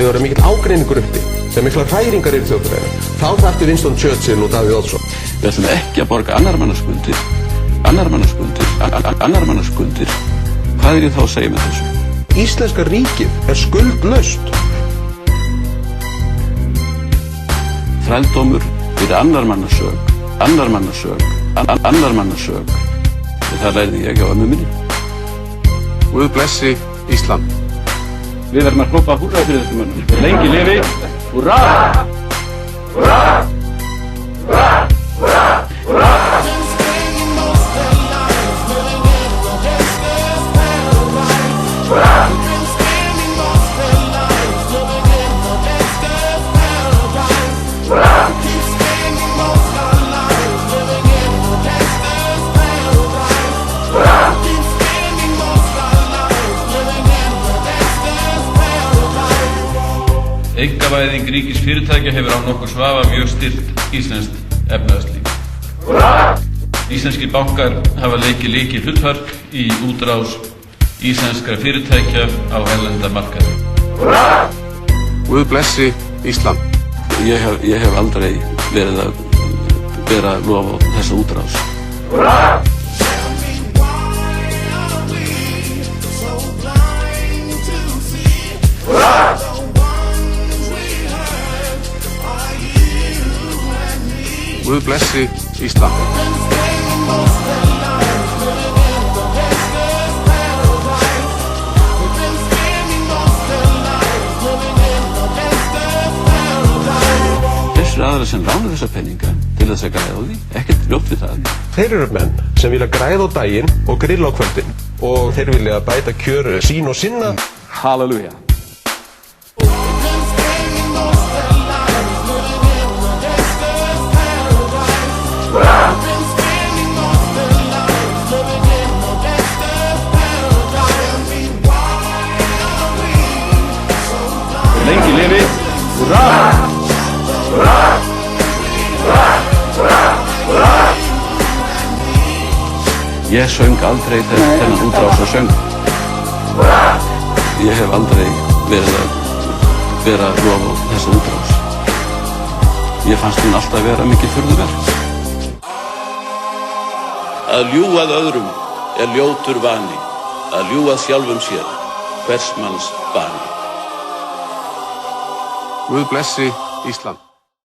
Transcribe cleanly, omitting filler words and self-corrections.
þegar er mikill ágreiningur uppi, þegar miklar hræringar eru í þjóðfélaginu, þá þarftu Winston Churchill og Davíð Oddsson. Við ætlum ekki að borga annarmannaskuldir. Hvað er ég þá að segja með þessu? Íslenska ríkið er skuldlaust. Þrældómur fyrir annarmannasök. Það lærði ég á ömmu minni. Guð blessi Ísland. Við verðum að hrópa húrra fyrir þessum mönnum. Lengi lifi, húrra! Húrra! Húrra! Húrra! Húrra! Einkavæðing ríkisfyrirtækja hefur án nokkurs vafa mjög styrkt íslenskt efnahagslíf. Íslenskir bankar hafa leikið lykilhlutverk í útrás íslenskra fyrirtækja á erlenda markaði. Guð blessi Ísland. Ég hef aldrei verið að bera lof á þessa útrás. Guð blessi Ísland. Þessir aðrar sem lána þessa peninga til þess að græða á því, ekkert ljótt við það. Þeir eru menn sem vilja græða á daginn og grilla á kvöldin og þeir vilja bæta kjör sín og sinna. Halleluja. Lengi lifi, húrra! Húrra! Húrra! Húrra! Húrra! Ég söng aldrei þennan útrásasöng. Ég hef aldrei verið að bera lof á þessa útrás. Ég fannst hún alltaf vera mikið furðuverk. Að ljúga að öðrum er ljótur vani. Að ljúga sjálfum sér, hvers manns bani. Guð blessi Ísland.